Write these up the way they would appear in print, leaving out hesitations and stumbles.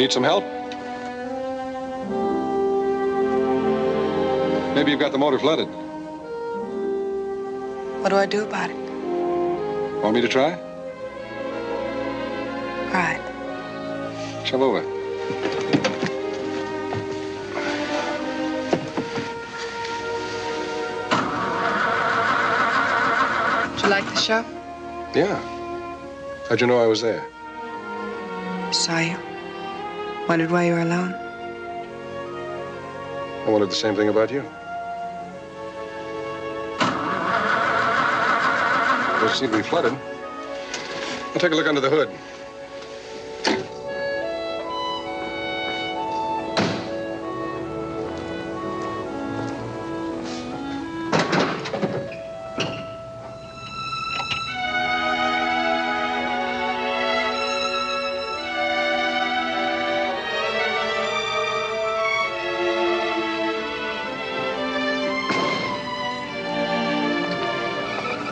Need some help? Maybe you've got the motor flooded. What do I do about it? Want me to try? All right. Shove over. Did you like the show? Yeah. How'd you know I was there? I saw you. Wondered why you were alone. I wondered the same thing about you. It seemed to be flooded. I'll take a look under the hood.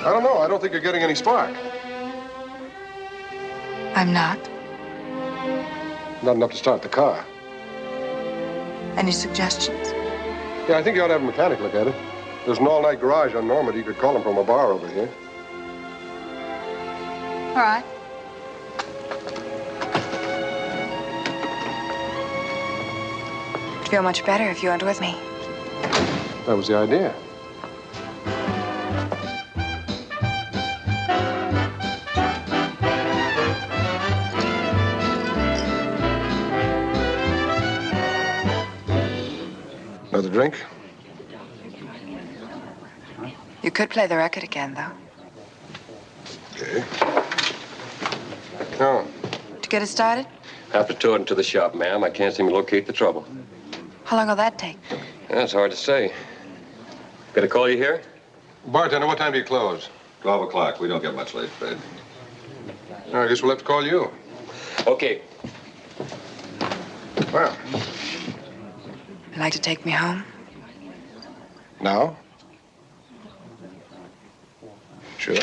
I don't know. I don't think you're getting any spark. I'm not. Not enough to start the car. Any suggestions? Yeah, I think you ought to have a mechanic look at it. There's an all-night garage on Normandy. You could call him from a bar over here. All right. I'd feel much better if you went with me. That was the idea. Another drink? You could play the record again, though. Okay. No. To get it started? I have to tow it into the shop, ma'am. I can't seem to locate the trouble. How long will that take? That's hard to say. Got to call you here? Bartender, what time do you close? 12 o'clock. We don't get much late, Fred. I guess we'll have to call you. Okay. Well, You'd like to take me home? now? Sure.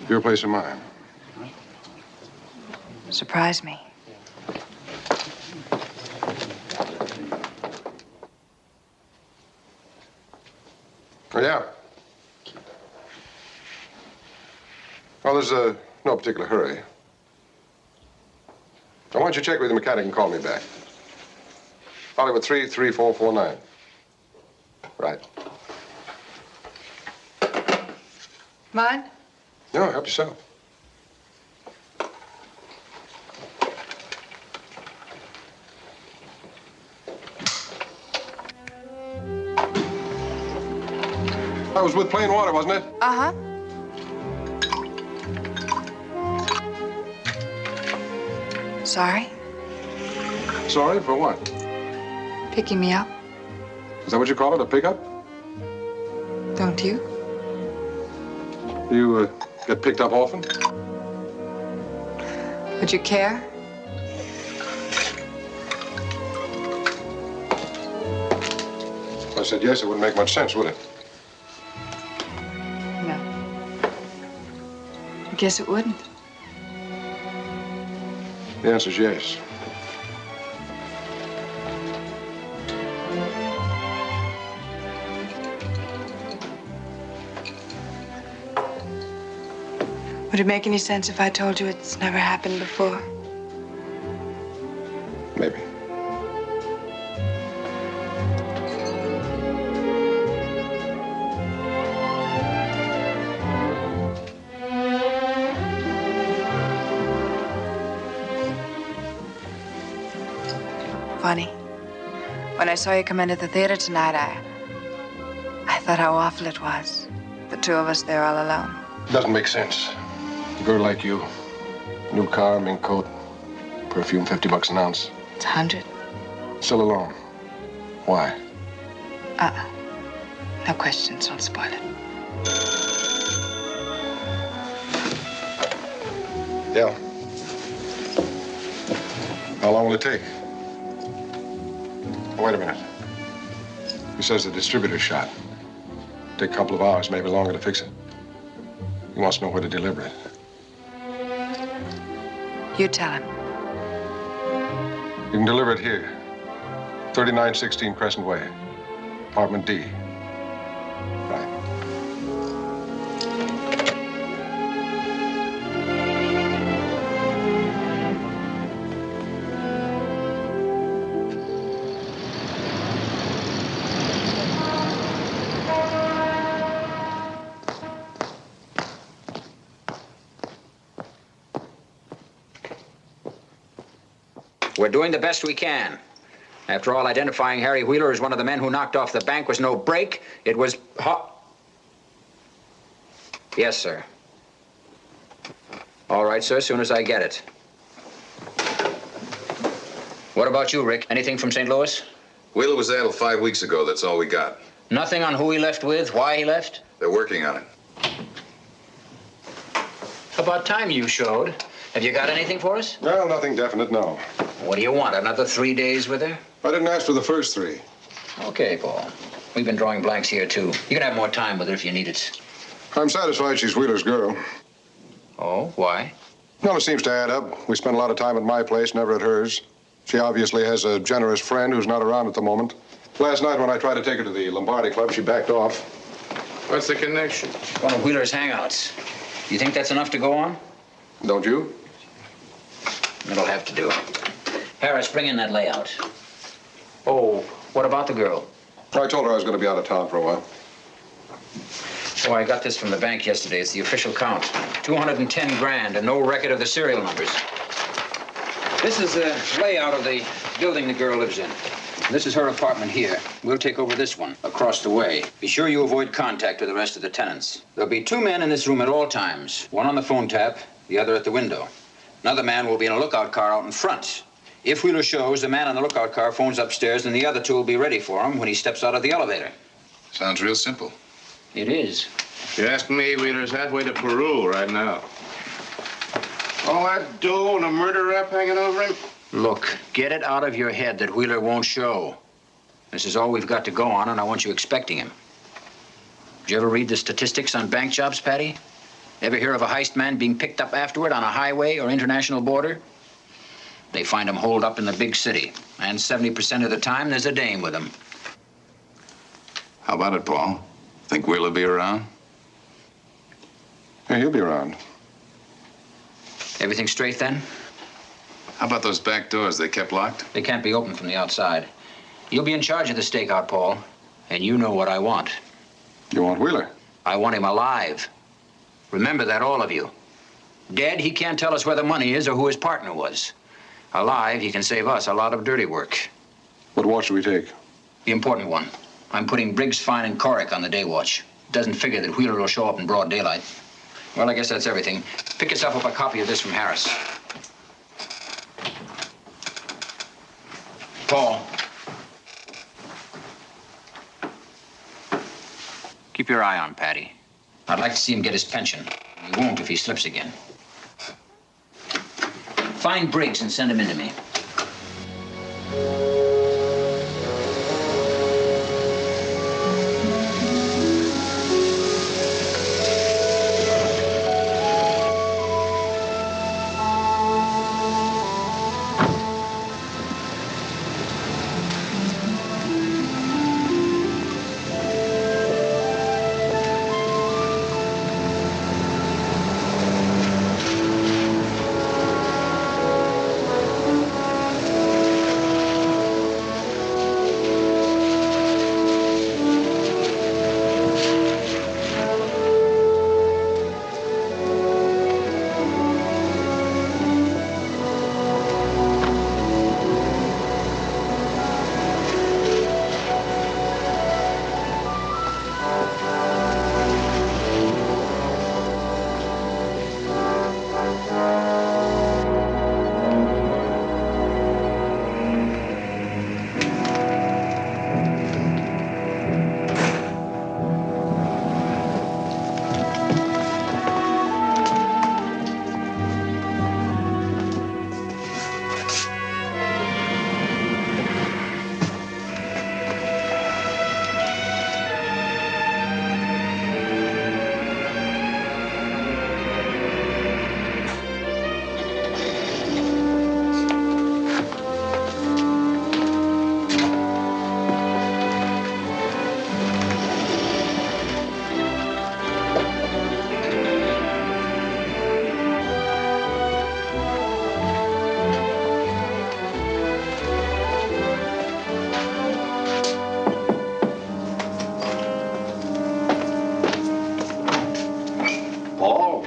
Your place or mine? Surprise me. Oh, yeah. Well, there's no particular hurry. Now, why don't you check with the mechanic and call me back? Hollywood 33449. Right. Mine? No, help yourself. That was with plain water, wasn't it? Uh-huh. Sorry? Sorry, for what? Picking me up? Is that what you call it, a pickup? Don't you? You get picked up often? Would you care? If I said yes, it wouldn't make much sense, would it? No. I guess it wouldn't. The answer's yes. Would it make any sense if I told you it's never happened before? Maybe. Funny. When I saw you come into the theater tonight, I thought how awful it was. The two of us there all alone. Doesn't make sense. A girl like you, new car, mink coat, perfume, $50 an ounce. It's 100. Still alone. Why? No questions, don't spoil it. Yeah. How long will it take? Oh, wait a minute. He says the distributor's shot. Take a couple of hours, maybe longer to fix it. He wants to know where to deliver it. You tell him. You can deliver it here. 3916 Crescent Way. Apartment D. Right. We're doing the best we can. After all, identifying Harry Wheeler as one of the men who knocked off the bank was no break. It was Yes, sir. All right, sir, as soon as I get it. What about you, Rick? Anything from St. Louis? Wheeler was addled 5 weeks ago. That's all we got. Nothing on who he left with, why he left? They're working on it. About time you showed. Have you got anything for us? Well, nothing definite, no. What do you want, another 3 days with her? I didn't ask for the first 3. Okay, Paul. We've been drawing blanks here, too. You can have more time with her if you need it. I'm satisfied she's Wheeler's girl. Oh, why? Well, it seems to add up. We spent a lot of time at my place, never at hers. She obviously has a generous friend who's not around at the moment. Last night when I tried to take her to the Lombardi Club, she backed off. What's the connection? One of Wheeler's hangouts. You think that's enough to go on? Don't you? It'll have to do. Harris, bring in that layout. Oh, what about the girl? I told her I was going to be out of town for a while. Oh, I got this from the bank yesterday. It's the official count. 210 grand and no record of the serial numbers. This is the layout of the building the girl lives in. This is her apartment here. We'll take over this one, across the way. Be sure you avoid contact with the rest of the tenants. There'll be 2 men in this room at all times. One on the phone tap, the other at the window. Another man will be in a lookout car out in front. If Wheeler shows, the man on the lookout car phones upstairs, and the other 2 will be ready for him when he steps out of the elevator. Sounds real simple. It is. If you ask me, Wheeler's halfway to Peru right now. All that dough and a murder rap hanging over him? Look, get it out of your head that Wheeler won't show. This is all we've got to go on, and I want you expecting him. Did you ever read the statistics on bank jobs, Patty? Ever hear of a heist man being picked up afterward on a highway or international border? They find him holed up in the big city, and 70% of the time, there's a dame with him. How about it, Paul? Think Wheeler'll be around? Yeah, he'll be around. Everything straight, then? How about those back doors they kept locked? They can't be opened from the outside. You'll be in charge of the stakeout, Paul, and you know what I want. You want Wheeler? I want him alive. Remember that, all of you. Dead, he can't tell us where the money is or who his partner was. Alive, he can save us a lot of dirty work. What watch do we take? The important one. I'm putting Briggs, Fine, and Corrick on the day watch. Doesn't figure that Wheeler will show up in broad daylight. Well, I guess that's everything. Pick yourself up a copy of this from Harris. Paul. Keep your eye on Patty. I'd like to see him get his pension. He won't if he slips again. Find Briggs and send him in to me.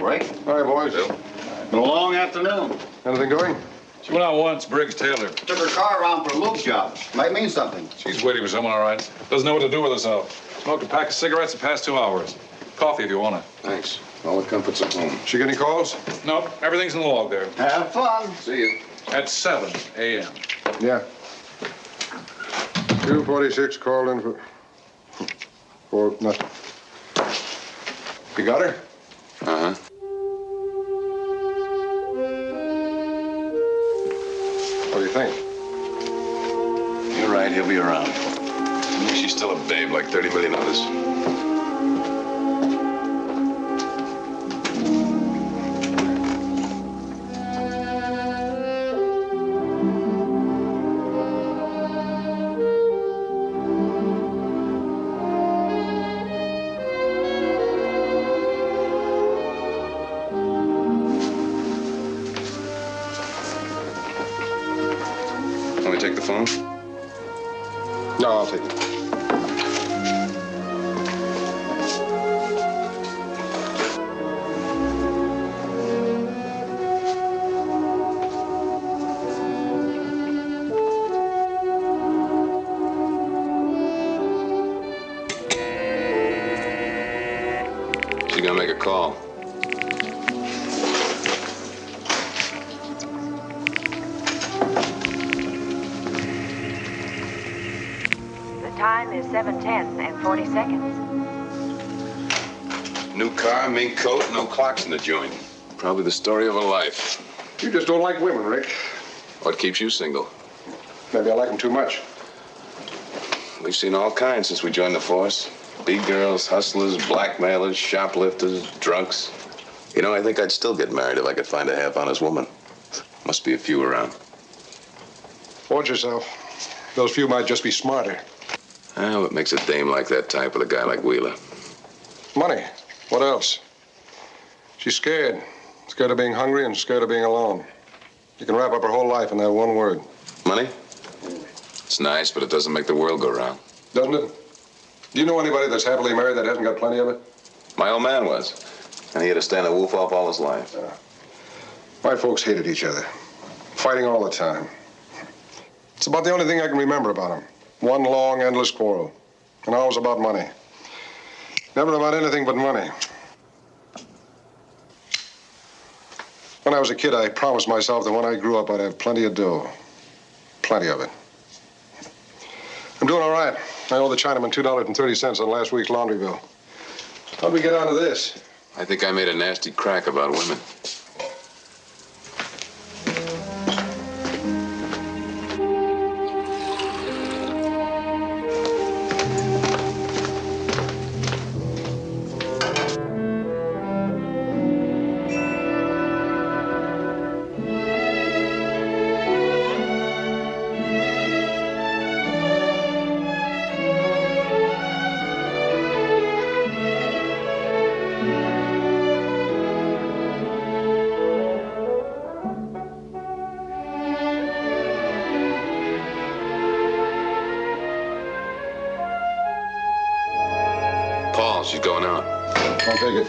Rick. Hi, boys. Been a long afternoon. Anything doing? She went out once, Briggs Taylor. Took her car around for a loop job. Might mean something. She's waiting for someone, all right. Doesn't know what to do with herself. Smoked a pack of cigarettes the past 2 hours. Coffee if you want it. Thanks. All the comforts of home. She get any calls? Nope, everything's in the log there. Have fun. See you. At 7 a.m. Yeah. 246 called in for nothing. You got her? Uh-huh. What do you think? You're right, he'll be around. I think she's still a babe like 30 million others. Want me to take the phone? No, I'll take it. She's gonna make a call. Time is 7:10 and 40 seconds. New car, mink coat, no clocks in the joint. Probably the story of her life. You just don't like women, Rick. What keeps you single? Maybe I like them too much. We've seen all kinds since we joined the force. Big girls, hustlers, blackmailers, shoplifters, drunks. You know, I think I'd still get married if I could find a half-honest woman. Must be a few around. Watch yourself. Those few might just be smarter. Oh, what makes a dame like that type with a guy like Wheeler? Money. What else? She's scared. Scared of being hungry and scared of being alone. You can wrap up her whole life in that one word. Money? It's nice, but it doesn't make the world go round. Doesn't it? Do you know anybody that's happily married that hasn't got plenty of it? My old man was. And he had to stand a wolf off all his life. My folks hated each other. Fighting all the time. It's about the only thing I can remember about them. One long, endless quarrel. And always about money. Never about anything but money. When I was a kid, I promised myself that when I grew up, I'd have plenty of dough. Plenty of it. I'm doing all right. I owe the Chinaman $2.30 on last week's laundry bill. How'd we get onto this? I think I made a nasty crack about women. She's going out. I'll take it.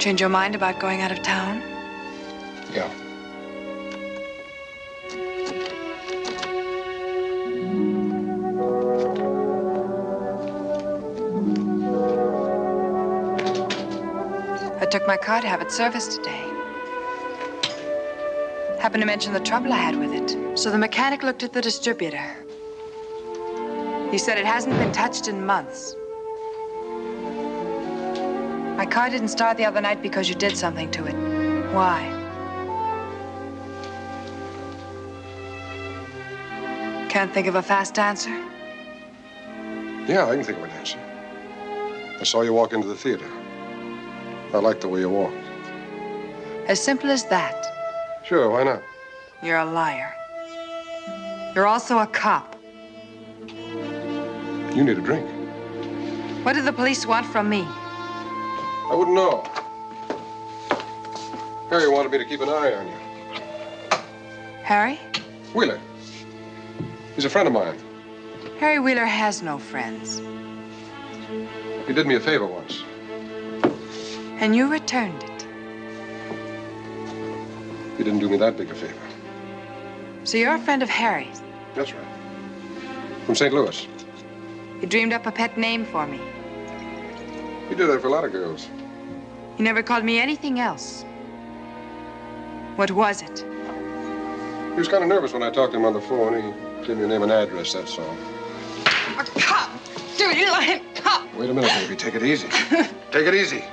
Change your mind about going out of town? Yeah. I took my car to have it serviced today. Happened to mention the trouble I had with it. So the mechanic looked at the distributor. He said it hasn't been touched in months. My car didn't start the other night because you did something to it. Why? Can't think of a fast answer? Yeah, I can think of an answer. I saw you walk into the theater. I liked the way you walked. As simple as that. Sure, why not? You're a liar. You're also a cop. You need a drink. What do the police want from me? I wouldn't know. Harry wanted me to keep an eye on you. Harry? Wheeler. He's a friend of mine. Harry Wheeler has no friends. He did me a favor once. And you returned it. He didn't do me that big a favor. So you're a friend of Harry's. That's right. From St. Louis. You dreamed up a pet name for me. He did that for a lot of girls. He never called me anything else. What was it? He was kind of nervous when I talked to him on the phone. He gave me your name and address, that's all. A cop! Dude, you let him cop! Wait a minute, baby. Take it easy. Take it easy.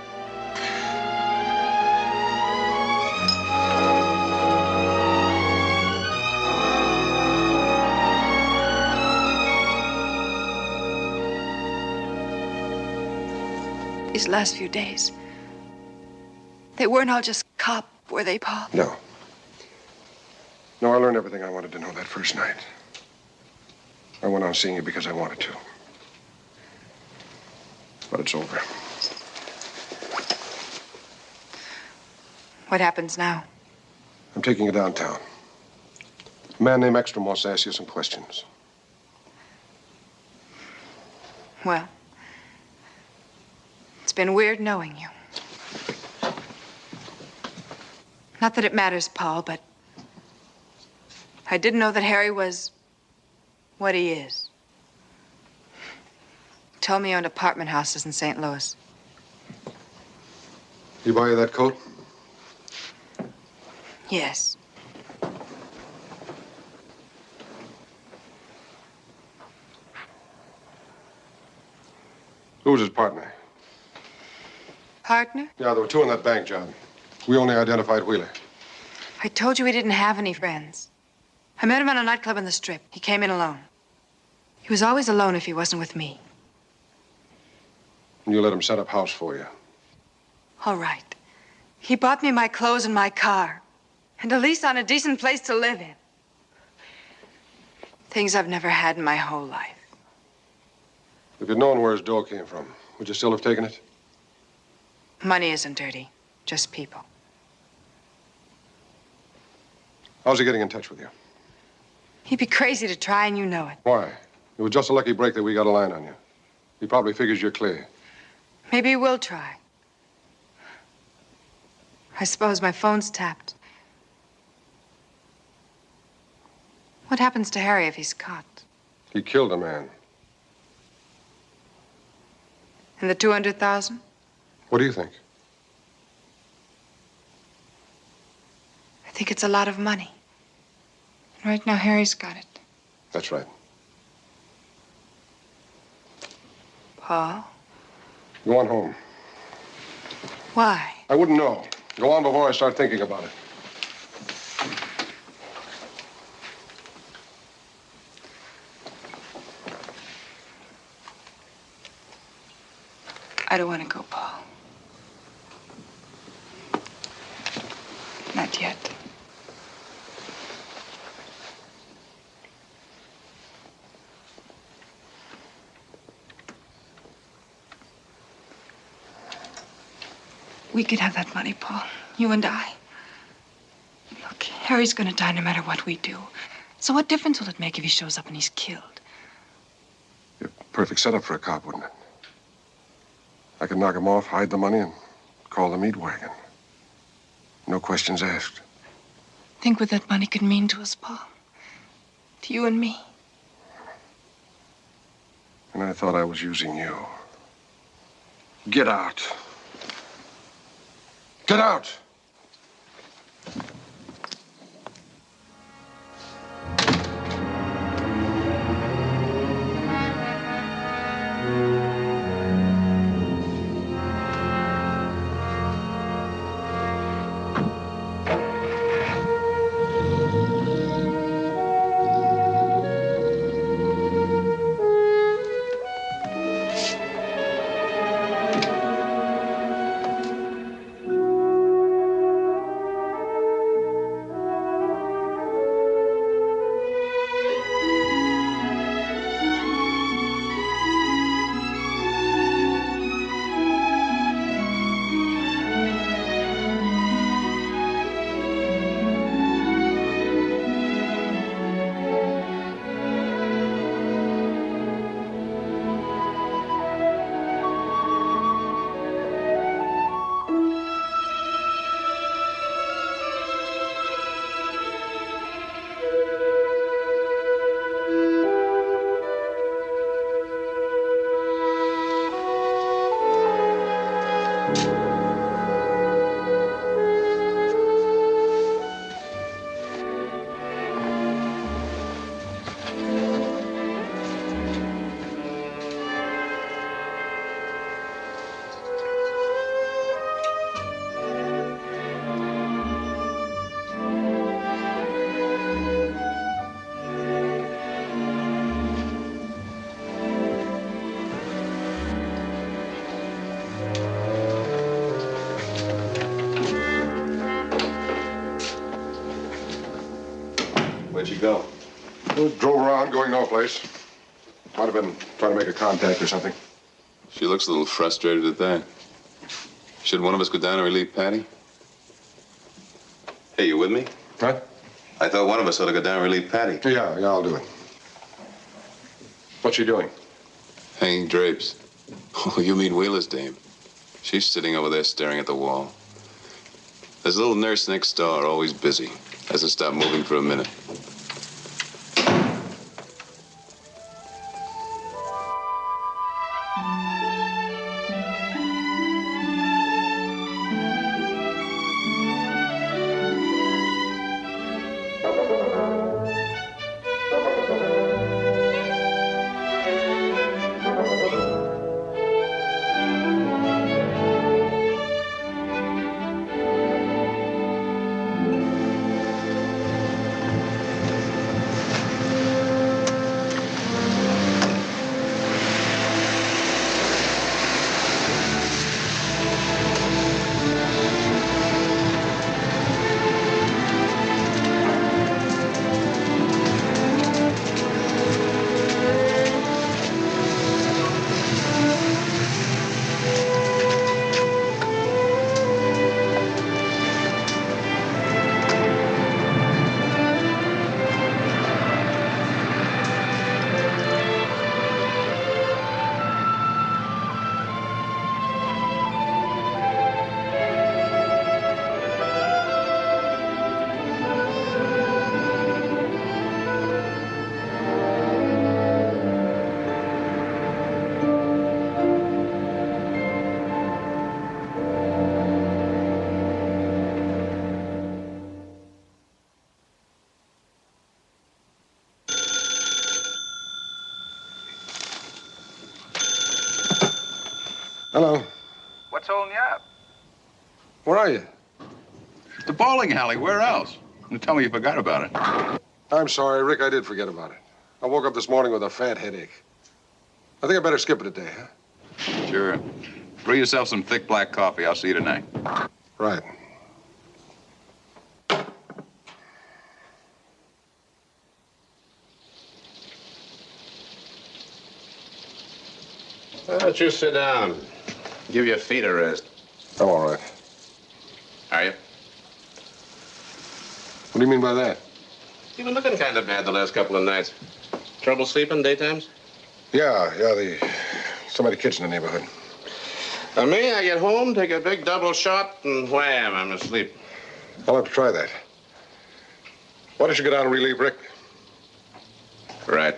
These last few days, they weren't all just cop, were they, Paul? No. No, I learned everything I wanted to know that first night. I went on seeing you because I wanted to. But it's over. What happens now? I'm taking you downtown. A man named Ekstrom wants to ask you some questions. Well, it's been weird knowing you. Not that it matters, Paul, but I didn't know that Harry was what he is. He told me he owned apartment houses in St. Louis. He buy you that coat? Yes. Who was his partner? Partner? Yeah, there were two in that bank job. We only identified Wheeler. I told you he didn't have any friends. I met him at a nightclub in the Strip. He came in alone. He was always alone if he wasn't with me. And you let him set up house for you. All right. He bought me my clothes and my car. And a lease on a decent place to live in. Things I've never had in my whole life. If you'd known where his dough came from, would you still have taken it? Money isn't dirty, just people. How's he getting in touch with you? He'd be crazy to try, and you know it. Why? It was just a lucky break that we got a line on you. He probably figures you're clear. Maybe he will try. I suppose my phone's tapped. What happens to Harry if he's caught? He killed a man. And the 200,000? What do you think? I think it's a lot of money. Right now, Harry's got it. That's right. Paul? Go on home. Why? I wouldn't know. Go on before I start thinking about it. I don't want to go, Paul. Not yet. We could have that money, Paul. You and I. Look, Harry's gonna die no matter what we do. So what difference will it make if he shows up and he's killed? Perfect setup for a cop, wouldn't it? I could knock him off, hide the money, and called the meat wagon. No questions asked. Think what that money could mean to us, Paul. To you and me. And I thought I was using you. Get out. Get out! Where'd you go? Drove around, going no place. Might have been trying to make a contact or something. She looks a little frustrated at that. Should one of us go down and relieve Patty? Hey, you with me? What? I thought one of us ought to go down and relieve Patty. Yeah, I'll do it. What's she doing? Hanging drapes. Oh, you mean Wheeler's dame. She's sitting over there staring at the wall. There's a little nurse next door, always busy. Hasn't stopped moving for a minute. Hello. What's holding you up? Where are you? The bowling alley. Where else? Don't tell me you forgot about it. I'm sorry, Rick, I did forget about it. I woke up this morning with a fat headache. I think I better skip it a day, huh? Sure. Brew yourself some thick black coffee. I'll see you tonight. Right. Why don't you sit down? Give your feet a rest. I'm all right. Are you? What do you mean by that? You've been looking kind of bad the last couple of nights. Trouble sleeping daytimes? Yeah, somebody kids in the neighborhood. And me, I get home, take a big double shot, and wham, I'm asleep. I'll have to try that. Why don't you go down and relieve Rick? Right.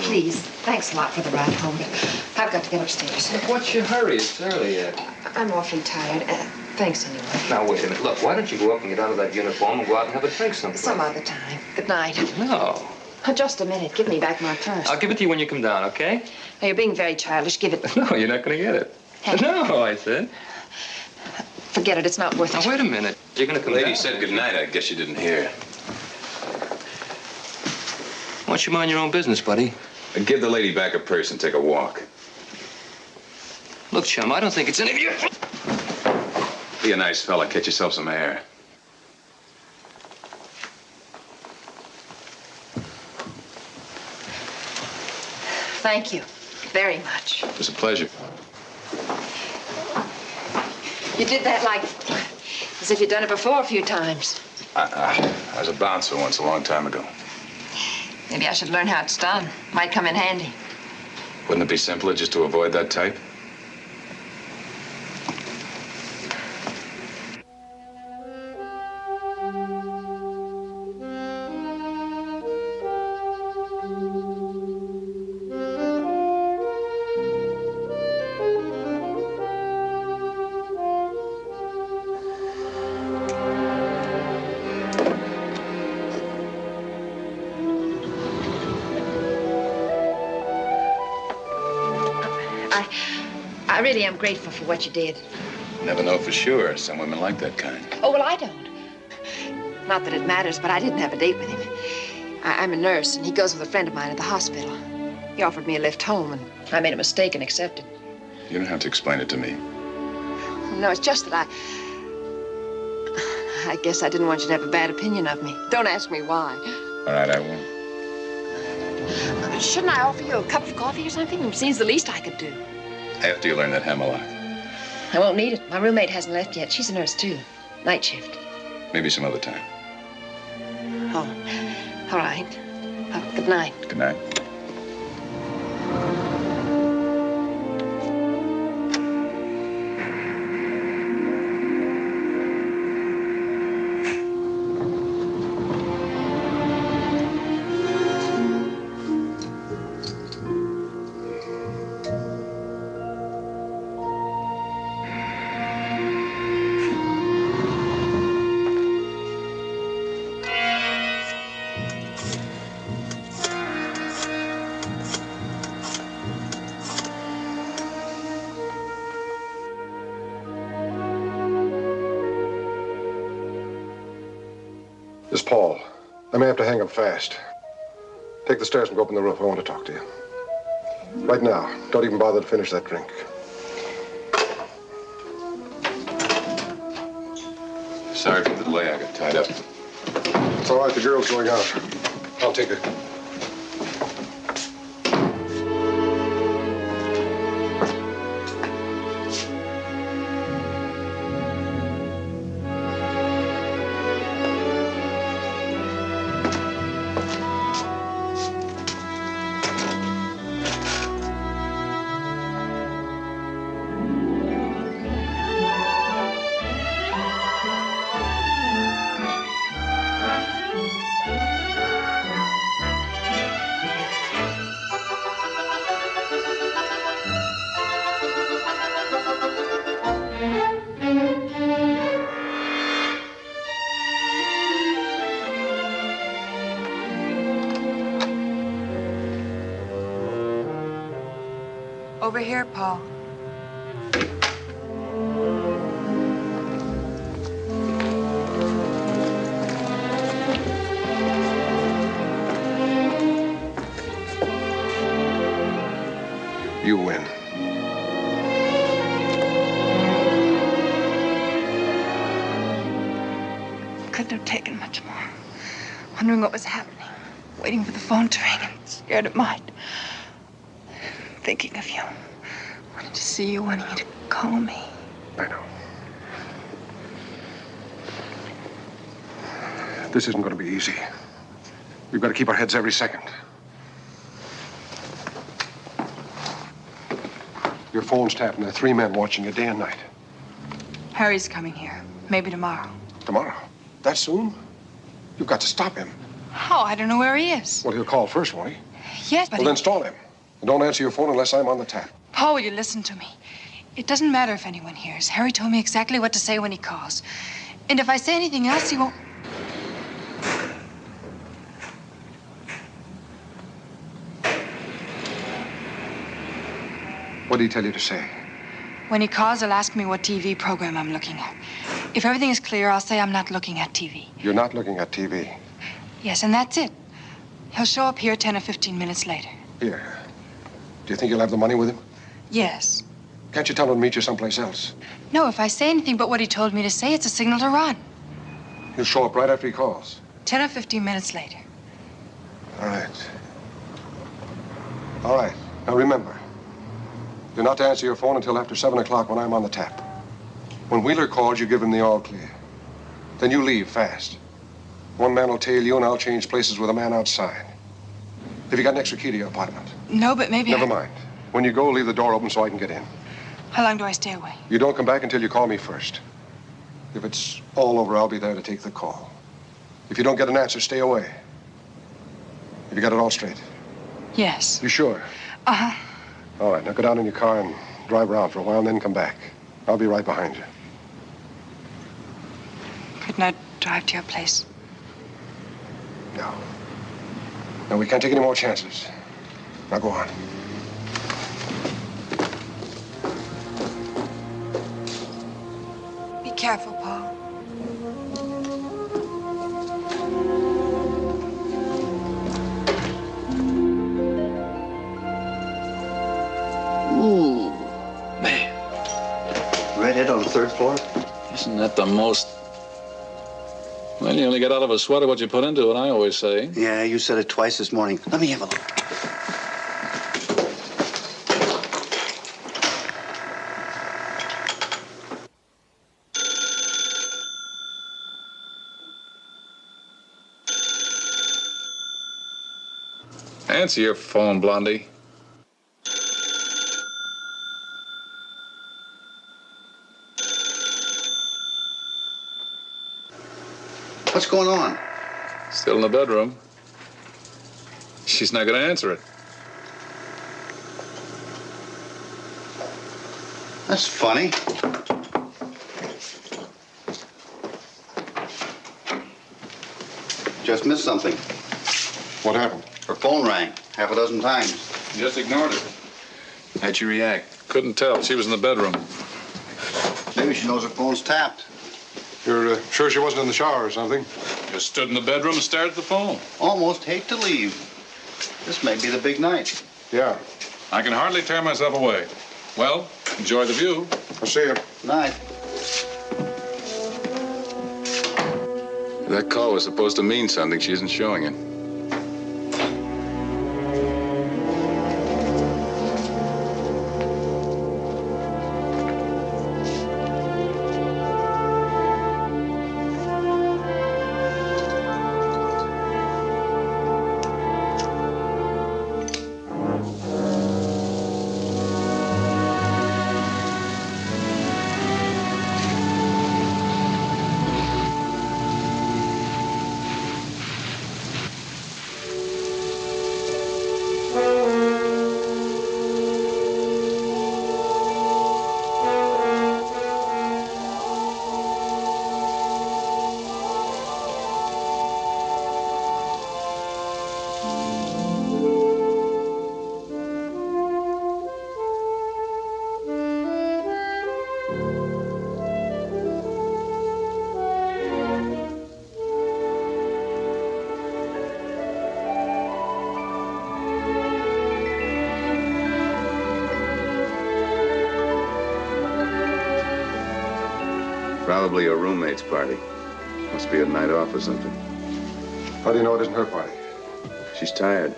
Please, thanks a lot for the ride home, but I've got to get upstairs. Look, what's your hurry? It's early yet. I'm awfully tired. Thanks anyway. Now, wait a minute. Look, why don't you go up and get out of that uniform and go out and have a drink someplace? Some other time. Good night. No. Just a minute. Give me back my purse. I'll give it to you when you come down, okay? Now, you're being very childish. Give it. No, you're not going to get it. Hey. No, I said. Forget it. It's not worth it. Now, wait a minute. You're going to come The lady down. said goodnight. I guess you didn't hear. Why don't you mind your own business, buddy? And give the lady back her purse and take a walk. Look, chum, I don't think it's any of your... Be a nice fella. Catch yourself some air. Thank you very much. It was a pleasure. You did that like as if you'd done it before a few times. I was a bouncer once a long time ago. Maybe I should learn how it's done. Might come in handy. Wouldn't it be simpler just to avoid that type? I really am grateful for what you did. Never know for sure. Some women like that kind. Oh, well, I don't. Not that it matters, but I didn't have a date with him. I'm a nurse, and he goes with a friend of mine at the hospital. He offered me a lift home, and I made a mistake and accepted. You don't have to explain it to me. No, it's just that I guess I didn't want you to have a bad opinion of me. Don't ask me why. All right, I won't. Shouldn't I offer you a cup of coffee or something? It seems the least I could do. After you learn that Hemlock. I won't need it. My roommate hasn't left yet. She's a nurse, too. Night shift. Maybe some other time. Oh, all right. Good night. Good night. This is Paul. I may have to hang up fast. Take the stairs and go up on the roof. I want to talk to you. Right now. Don't even bother to finish that drink. Sorry for the delay. I got tied up. It's all right. The girl's going out. I'll take her. Over here, Paul. You win. Couldn't have taken much more. Wondering what was happening. Waiting for the phone to ring and scared it might. Thinking of you. Wanted to see you, wanting you to call me. I know. This isn't going to be easy. We've got to keep our heads every second. Your phone's tapped, and there are 3 men watching you day and night. Harry's coming here. Maybe tomorrow. Tomorrow? That soon? You've got to stop him. Oh, I don't know where he is. Well, he'll call first, won't he? Yes, but Well, then stall him. And don't answer your phone unless I'm on the tap. Paul, will you listen to me? It doesn't matter if anyone hears. Harry told me exactly what to say when he calls. And if I say anything else, he won't... What did he tell you to say? When he calls, he'll ask me what TV program I'm looking at. If everything is clear, I'll say I'm not looking at TV. You're not looking at TV. Yes, and that's it. He'll show up here 10 or 15 minutes later. Here. Do you think you'll have the money with him? Yes. Can't you tell him to meet you someplace else? No, if I say anything but what he told me to say, it's a signal to run. He'll show up right after he calls. 10 or 15 minutes later. All right. All right. Now remember, you're not to answer your phone until after 7 o'clock when I'm on the tap. When Wheeler calls, you give him the all clear. Then you leave fast. One man will tail you, and I'll change places with a man outside. Have you got an extra key to your apartment? No, but maybe Never mind. When you go, leave the door open so I can get in. How long do I stay away? You don't come back until you call me first. If it's all over, I'll be there to take the call. If you don't get an answer, stay away. Have you got it all straight? Yes. You sure? Uh-huh. All right, now go down in your car and drive around for a while and then come back. I'll be right behind you. Couldn't I drive to your place? No. No, we can't take any more chances. Now go on. Be careful, Paul. Ooh, man. Redhead on the 3rd floor? Isn't that the most... Well, you only get out of a sweater what you put into it, I always say. Yeah, you said it twice this morning. Let me have a look. Answer your phone, Blondie. What's going on? Still in the bedroom. She's not going to answer it. That's funny. Just missed something. What happened? Her phone rang half a dozen times. Just ignored her. How'd you react? Couldn't tell. She was in the bedroom. Maybe she knows her phone's tapped. You're sure she wasn't in the shower or something? Just stood in the bedroom and stared at the phone. Almost hate to leave. This may be the big night. Yeah. I can hardly tear myself away. Well, enjoy the view. I'll see you. Night. That call was supposed to mean something. She isn't showing it. Probably a roommate's party. Must be a night off or something. How do you know it isn't her party? She's tired.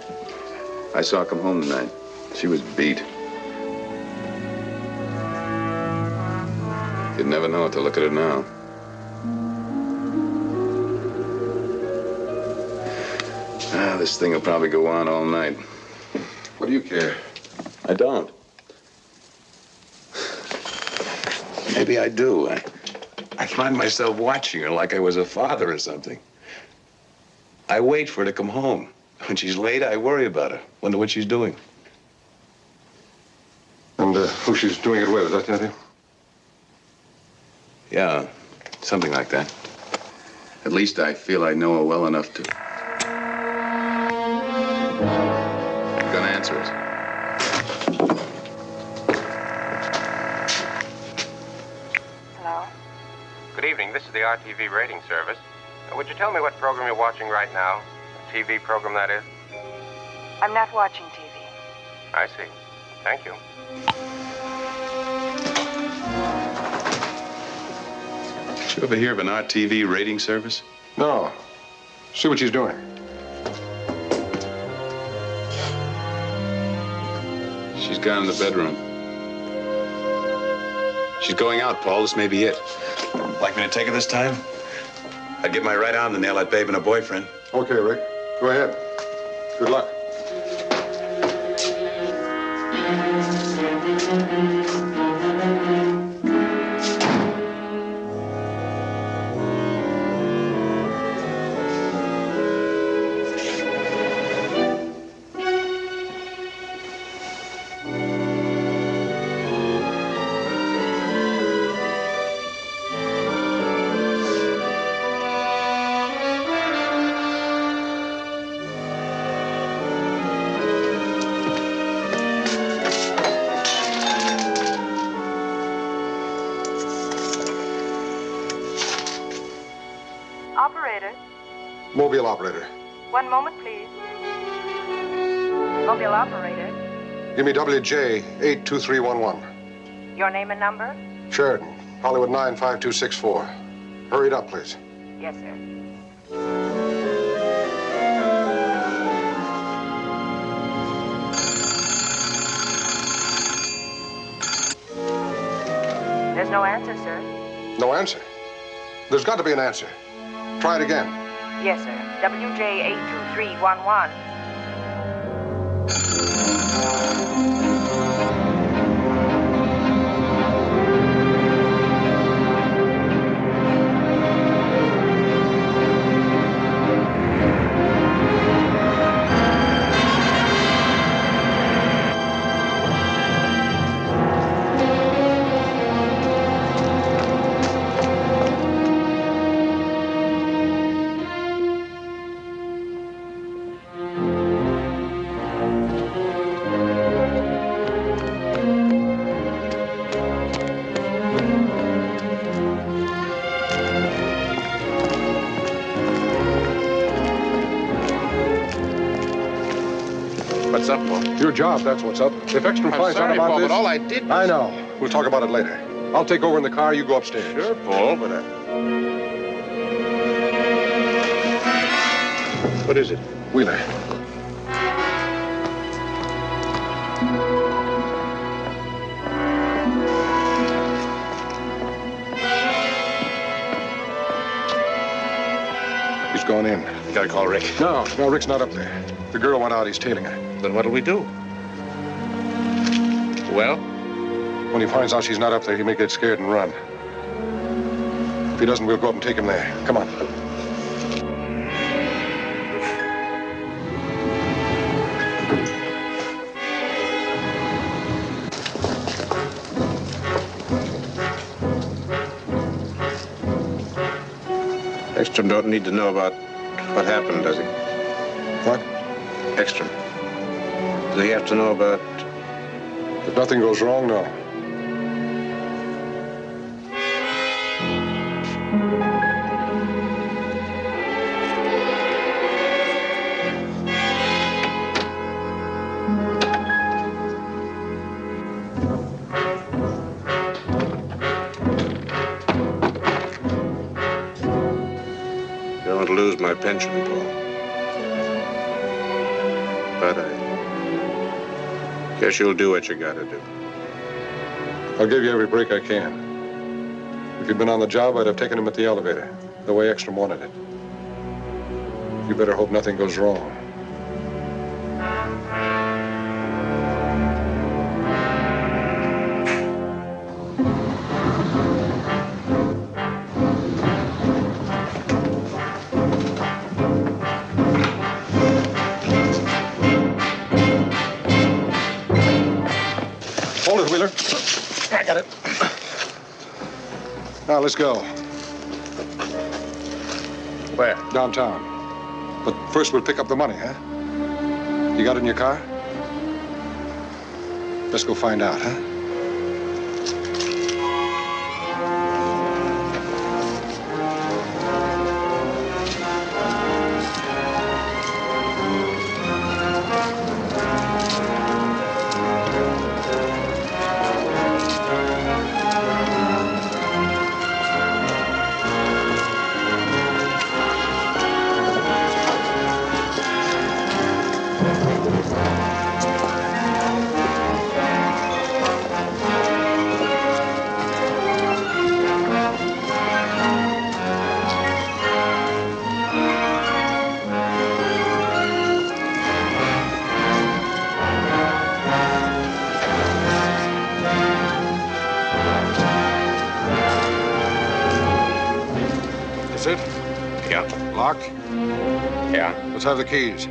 I saw her come home tonight. She was beat. You'd never know it to look at her now. This thing will probably go on all night. What do you care? I don't. Maybe I do. I find myself watching her like I was a father or something. I wait for her to come home. When she's late, I worry about her. Wonder what she's doing. And who she's doing it with, is that anything? Yeah, something like that. At least I feel I know her well enough to... I'm gonna answer it. Hello? Good evening. This is the RTV rating service. Would you tell me what program you're watching right now? A TV program, that is? I'm not watching TV. I see. Thank you. Did you ever hear of an RTV rating service? No. See what she's doing. She's gone in the bedroom. She's going out, Paul. This may be it. Like me to take her this time? I'd give my right arm to nail that babe and her boyfriend. Okay, Rick. Go ahead. Good luck. Operator, Mobile operator. one moment, please. Mobile operator, Give me WJ 82311. your name and number? Sheridan, Hollywood 95264. Hurry it up, please. Yes, sir. There's no answer, sir. No answer. There's got to be an answer. Try it again. Yes, sir. WJ 82311. What's up, Paul? Your job, that's what's up. If Ekstrom finds out about Paul, this... but all I did was... I know. We'll talk about it later. I'll take over in the car. You go upstairs. Sure, Paul, but What is it? Wheeler. He's gone in. You gotta call Rick. No, Rick's not up there. The girl went out. He's tailing her. Then what'll we do? Well? When he finds out she's not up there, he may get scared and run. If he doesn't, we'll go up and take him there. Come on. Ekstrom don't need to know about what happened, does he? What? Ekstrom. Does he have to know about... If nothing goes wrong, no. to lose my pension, Paul. But I guess you'll do what you gotta do. I'll give you every break I can. If you'd been on the job, I'd have taken him at the elevator, the way Ekstrom wanted it. You better hope nothing goes wrong. Hold it, Wheeler. I got it. Now, let's go. Where? Downtown. But first, we'll pick up the money, huh? You got it in your car? Let's go find out, huh? That's it? Yeah. Locked? Yeah. Let's have the keys.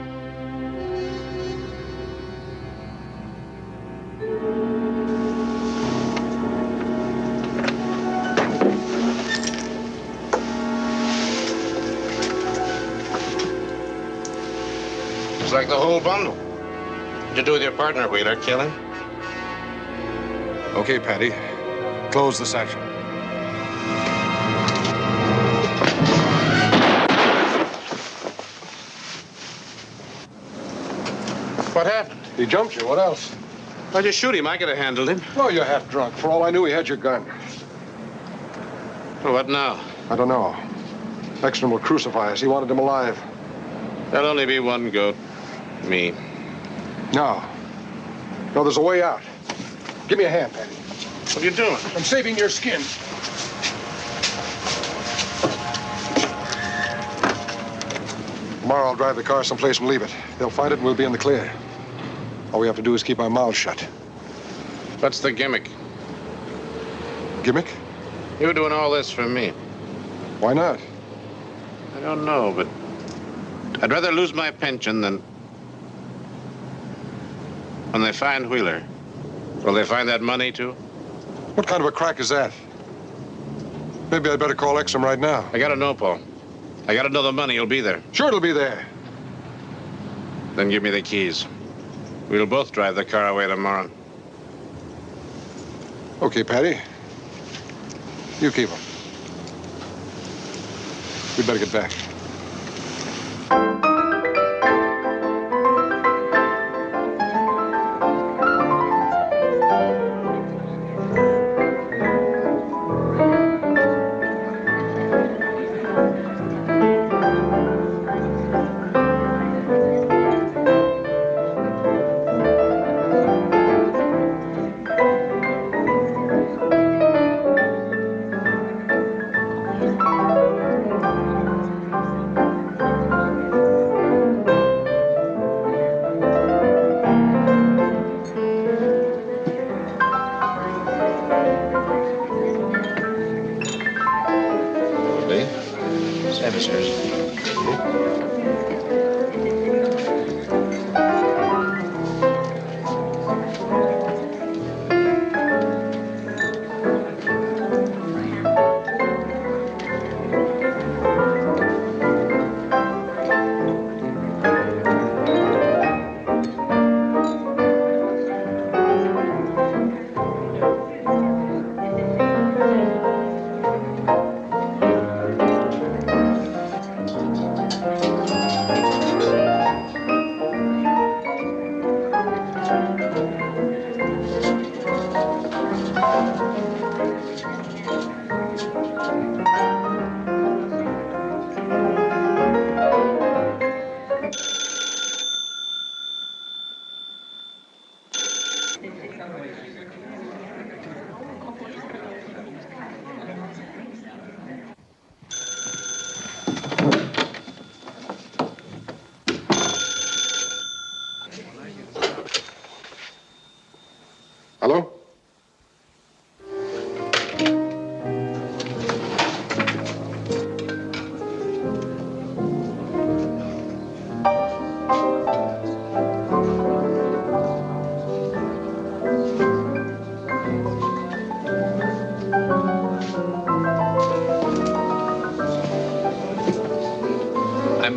It's like the whole bundle. What'd you do with your partner, Wheeler? Kill him? Okay, Patty. Close the section. What happened? He jumped you. What else? Why'd you shoot him? I could have handled him. Well, you're half drunk. For all I knew, he had your gun. Well, what now? I don't know. Ekstrom will crucify us. He wanted him alive. There'll only be one goat. Me. No. No, there's a way out. Give me a hand, Patty. What are you doing? I'm saving your skin. Tomorrow I'll drive the car someplace and leave it. They'll find it and we'll be in the clear. All we have to do is keep our mouths shut. What's the gimmick? Gimmick? You're doing all this for me. Why not? I don't know, but I'd rather lose my pension than... When they find Wheeler, will they find that money, too? What kind of a crack is that? Maybe I'd better call Ekstrom right now. I gotta know, Paul. I gotta know the money will be there. Sure it'll be there. Then give me the keys. We'll both drive the car away tomorrow. Okay, Patty. You keep them. We'd better get back.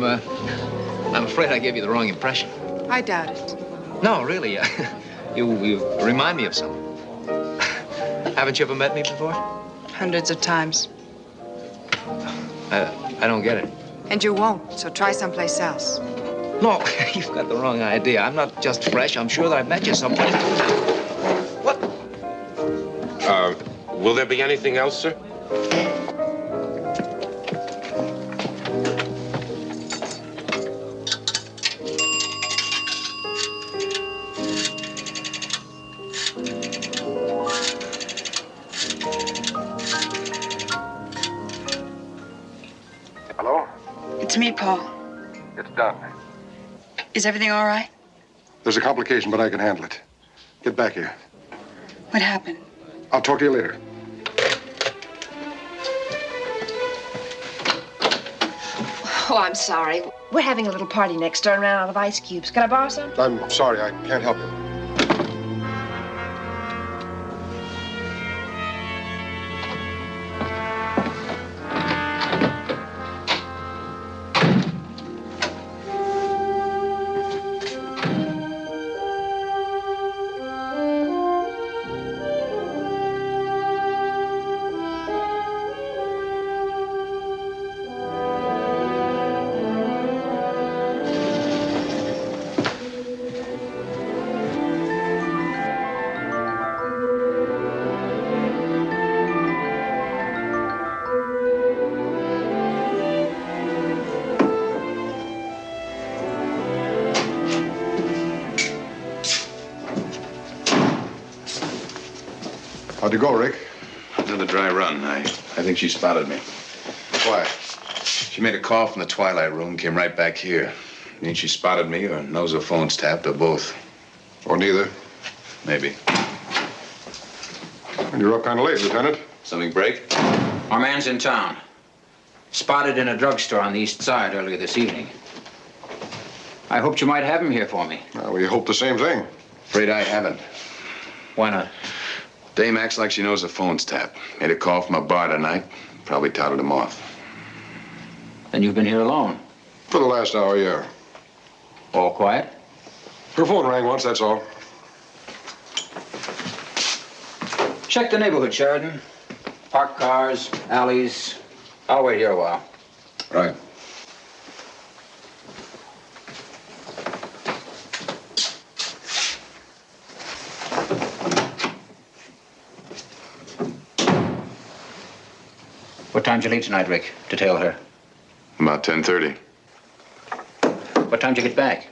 I'm afraid I gave you the wrong impression. I doubt it. No, really. You remind me of someone. Haven't you ever met me before? Hundreds of times. I don't get it. And you won't, so try someplace else. No, you've got the wrong idea. I'm not just fresh. I'm sure that I've met you someplace. What? Will there be anything else, sir? Hello? It's me, Paul. It's done. Is everything all right? There's a complication, but I can handle it. Get back here. What happened? I'll talk to you later. Oh, I'm sorry. We're having a little party next door and ran out of ice cubes. Can I borrow some? I'm sorry, I can't help you. How'd you go, Rick? Another dry run. I think she spotted me. Why? She made a call from the twilight room, came right back here. Means she spotted me or knows her phone's tapped or both. Or neither. Maybe. And you're up kind of late, Lieutenant. Something break? Our man's in town. Spotted in a drugstore on the east side earlier this evening. I hoped you might have him here for me. Well, we hope the same thing. Afraid I haven't. Why not? Dame acts like she knows her phone's tapped. Made a call from a bar tonight. Probably touted him off. Then you've been here alone. For the last hour, yeah. All quiet? Her phone rang once, that's all. Check the neighborhood, Sheridan. Parked cars, alleys. I'll wait here a while. Right. What time did you leave tonight, Rick, to tail her? About 10:30. What time did you get back?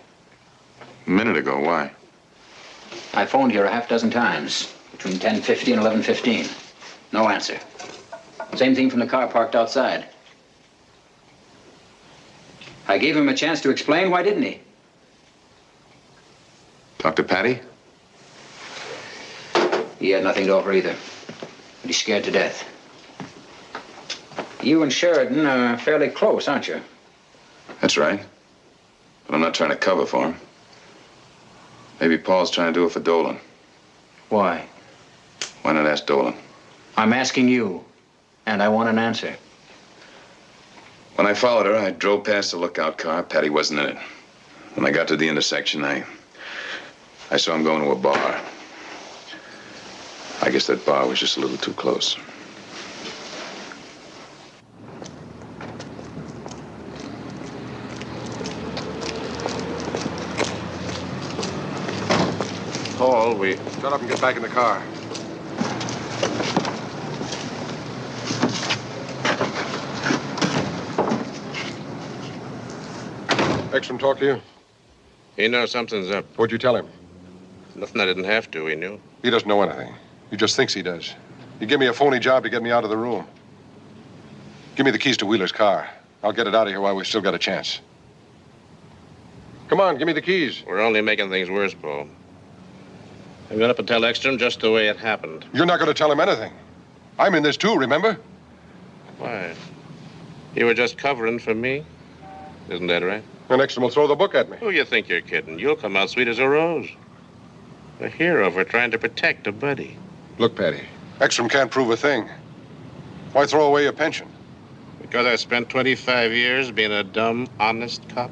A minute ago. Why? I phoned here a half dozen times, between 10:50 and 11:15. No answer. Same thing from the car parked outside. I gave him a chance to explain. Why didn't he? Talk to Patty? He had nothing to offer either. But he's scared to death. You and Sheridan are fairly close, aren't you? That's right. But I'm not trying to cover for him. Maybe Paul's trying to do it for Dolan. Why? Why not ask Dolan? I'm asking you, and I want an answer. When I followed her, I drove past the lookout car. Patty wasn't in it. When I got to the intersection, I saw him going to a bar. I guess that bar was just a little too close. Paul, we... Shut up and get back in the car. Ekstrom talk to you? He knows something's up. What'd you tell him? Nothing I didn't have to, he knew. He doesn't know anything. He just thinks he does. He gave me a phony job to get me out of the room. Give me the keys to Wheeler's car. I'll get it out of here while we've still got a chance. Come on, give me the keys. We're only making things worse, Paul. I'm going up and tell Ekstrom just the way it happened. You're not going to tell him anything. I'm in this too, remember? Why? You were just covering for me? Isn't that right? And Ekstrom will throw the book at me. Who you think you're kidding? You'll come out sweet as a rose. A hero for trying to protect a buddy. Look, Patty, Ekstrom can't prove a thing. Why throw away your pension? We Because I spent 25 years being a dumb, honest cop.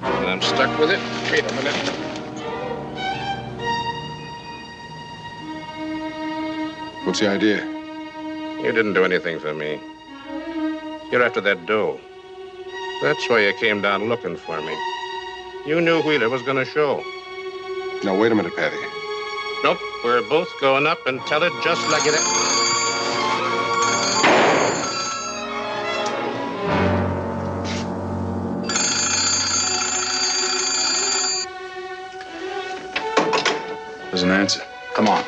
And I'm stuck with it. Wait a minute. What's the idea? You didn't do anything for me. You're after that dough. That's why you came down looking for me. You knew Wheeler was going to show. Now, wait a minute, Patty. Nope, we're both going up and tell it just like it is. There's an answer. Come on.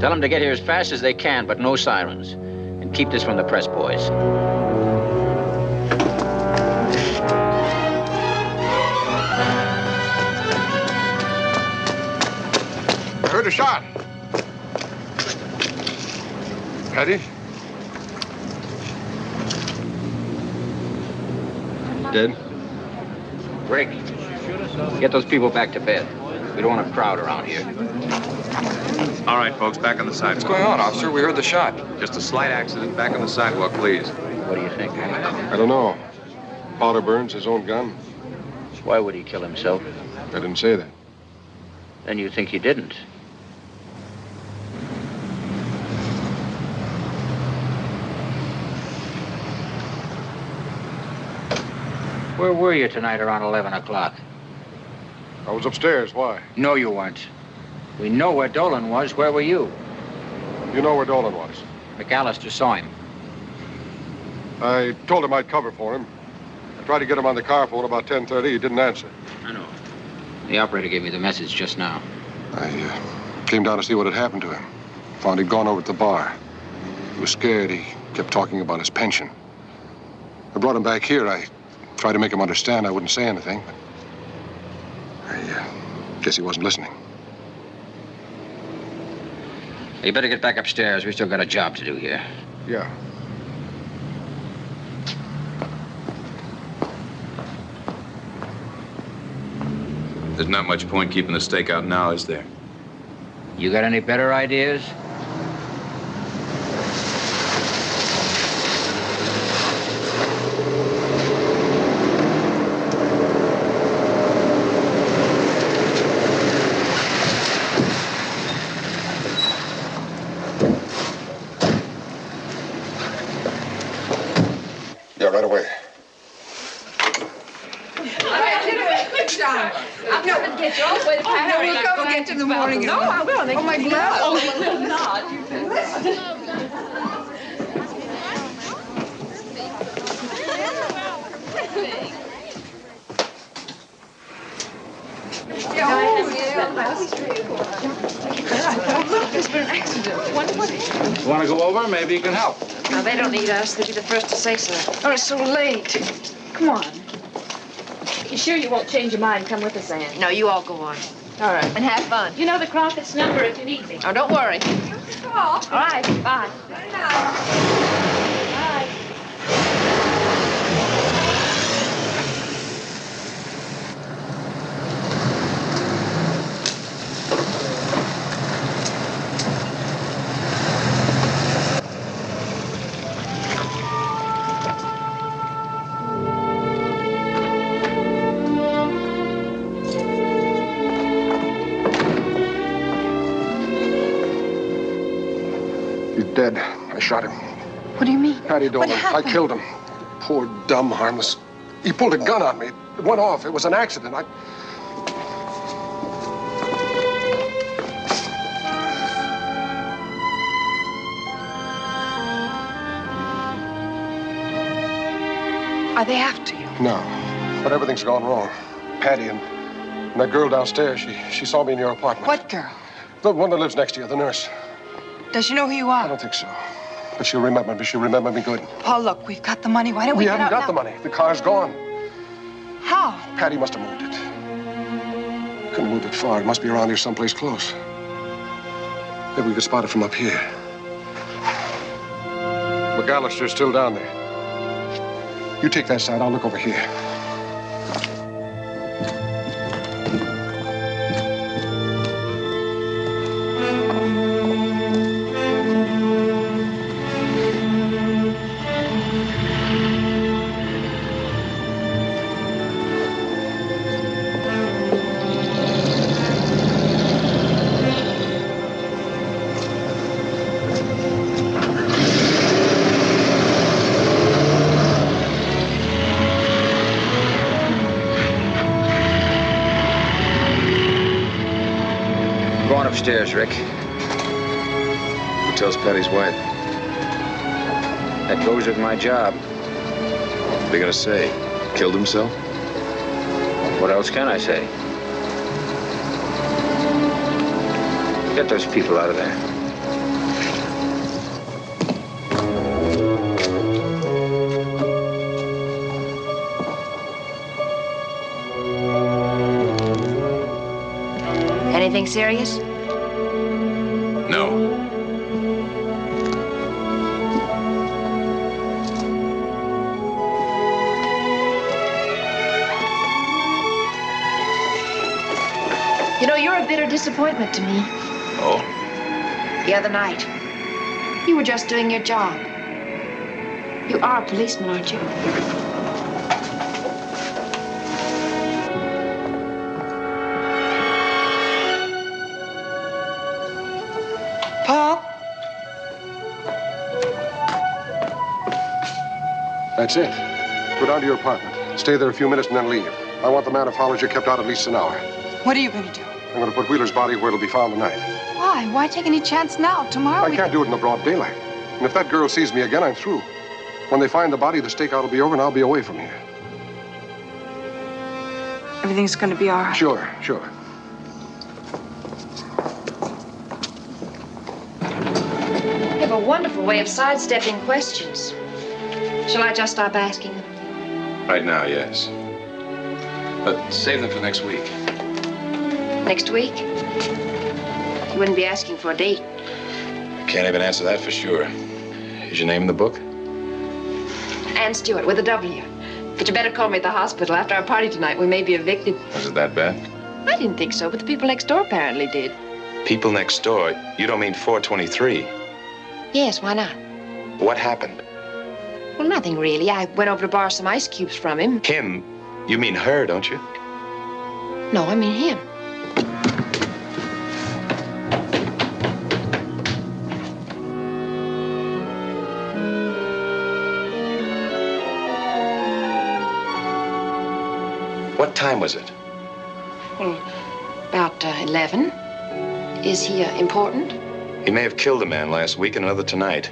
Tell them to get here as fast as they can, but no sirens. And keep this from the press boys. I heard a shot. Patty? Dead? Rick, get those people back to bed. We don't want a crowd around here. All right, folks, back on the sidewalk. What's going on, officer? We heard the shot. Just a slight accident. Back on the sidewalk, please. What do you think? I don't know. Powder burns his own gun. Why would he kill himself? I didn't say that. Then you think he didn't. Where were you tonight around 11 o'clock? I was upstairs. Why? No, you weren't. We know where Dolan was. Where were you? You know where Dolan was? McAllister saw him. I told him I'd cover for him. I tried to get him on the car phone about 10:30. He didn't answer. I know. The operator gave me the message just now. I came down to see what had happened to him. Found he'd gone over to the bar. He was scared. He kept talking about his pension. I brought him back here. I tried to make him understand I wouldn't say anything, but I guess he wasn't listening. You better get back upstairs. We still got a job to do here. Yeah. There's not much point keeping the stake out now, is there? You got any better ideas? Yeah, right away. I'm coming to get you all the way to town. No, we'll go get you in the morning. No, I will. Oh, my glove. Oh, you will not. You will. Look, there's been an accident. What happened? You want to go over? Maybe you can help. No, they don't need us. They'd be the first to say so. Oh, it's so late. Come on. You sure you won't change your mind? Come with us, Ann. No, you all go on. All right. And have fun. You know the Crawfords' number if you need me. Oh, don't worry. All right. Bye. Bye. He's dead. I shot him. What do you mean? Patty Dolan. What happened? I killed him. Poor, dumb, harmless. He pulled a gun on me. It went off. It was an accident. Are they after you? No. But everything's gone wrong. Patty and that girl downstairs, she saw me in your apartment. What girl? The one that lives next to you, the nurse. Does she know who you are? I don't think so. But she'll remember me. She'll remember me good. Paul, look, we've got the money. Why don't we get haven't out got now? the money. The car's gone. How? Patty must have moved it. Couldn't have moved it far. It must be around here someplace close. Maybe we could spot it from up here. McAllister's still down there. You take that side. I'll look over here. Upstairs, Rick. Who tells Patty's wife? That goes with my job. What are they gonna say? Killed himself? What else can I say? Get those people out of there. Anything serious? No. You know, you're a bitter disappointment to me. Oh? The other night, you were just doing your job. You are a policeman, aren't you? Paul? That's it. Go down to your apartment. Stay there a few minutes and then leave. I want the man who follows you kept out at least an hour. What are you going to do? I'm going to put Wheeler's body where it'll be found tonight. Why? Why take any chance now? Tomorrow I can't do it in the broad daylight. And if that girl sees me again, I'm through. When they find the body, the stakeout will be over and I'll be away from here. Everything's going to be all right. Sure, sure. You have a wonderful way of sidestepping questions. Shall I just stop asking them? Right now, yes. But save them for next week. Next week? You wouldn't be asking for a date. I can't even answer that for sure. Is your name in the book? Ann Stewart with a W. But you better call me at the hospital. After our party tonight, we may be evicted. Was it that bad? I didn't think so, but the people next door apparently did. People next door? You don't mean 423? Yes, why not? What happened? Well, nothing really. I went over to borrow some ice cubes from him. Him? You mean her, don't you? No, I mean him. What time was it? Well, about 11. Is he important? He may have killed a man last week and another tonight.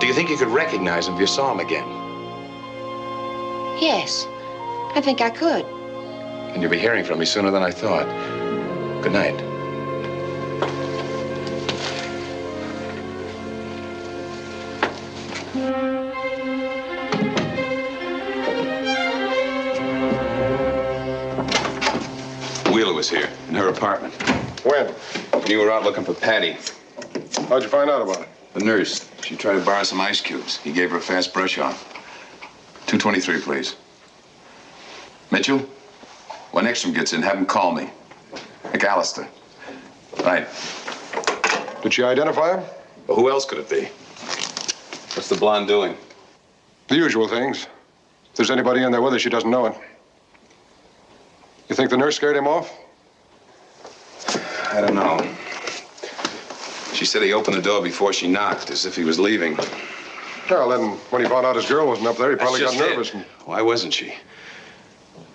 Do you think you could recognize him if you saw him again? Yes, I think I could. And you'll be hearing from me sooner than I thought. Good night. Wheeler was here, in her apartment. When? When you were out looking for Patty. How'd you find out about it? The nurse. She tried to borrow some ice cubes. He gave her a fast brush off. 223, please. Mitchell, when Ekstrom gets in, have him call me. McAllister. Right. Did she identify him? Well, who else could it be? What's the blonde doing? The usual things. If there's anybody in there with her, she doesn't know it. You think the nurse scared him off? I don't know. She said he opened the door before she knocked, as if he was leaving. Well, then, when he found out his girl wasn't up there, he probably got nervous. And... Why wasn't she?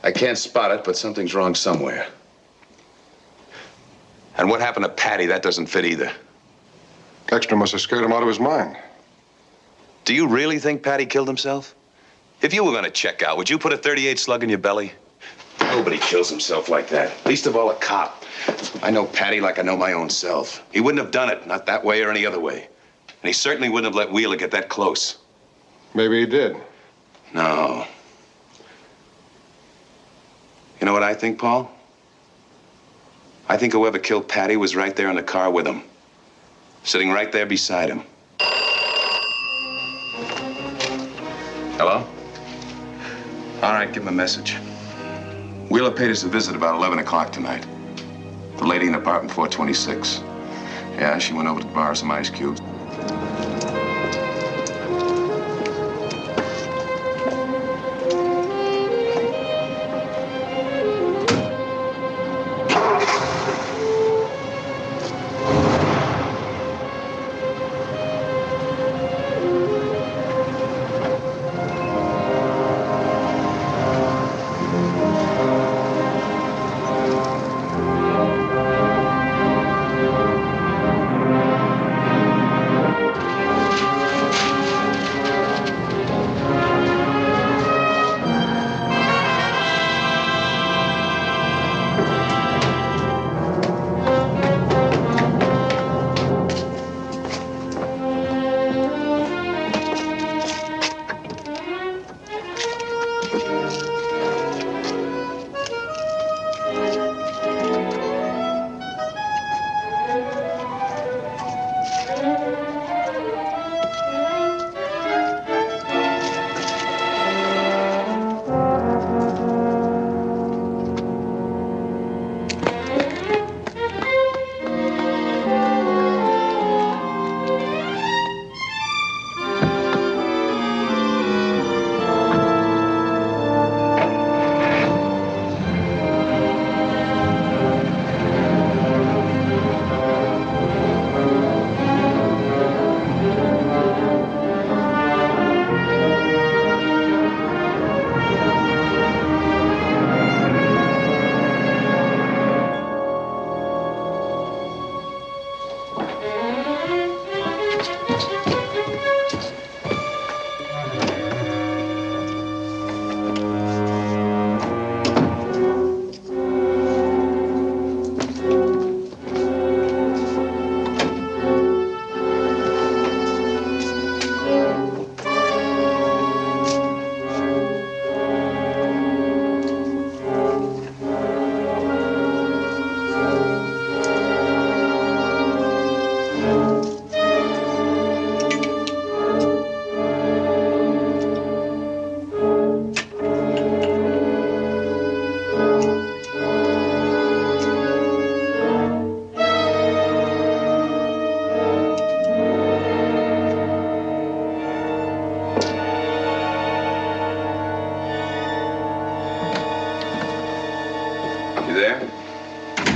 I can't spot it, but something's wrong somewhere. And what happened to Patty, that doesn't fit either. Dexter must have scared him out of his mind. Do you really think Patty killed himself? If you were going to check out, would you put a .38 slug in your belly? Nobody kills himself like that, least of all a cop. I know Patty like I know my own self. He wouldn't have done it, not that way or any other way. And he certainly wouldn't have let Wheeler get that close. Maybe he did. No. You know what I think, Paul? I think whoever killed Patty was right there in the car with him. Sitting right there beside him. Hello? All right, give him a message. Wheeler paid us a visit about 11 o'clock tonight. The lady in apartment 426. Yeah, she went over to borrow some ice cubes.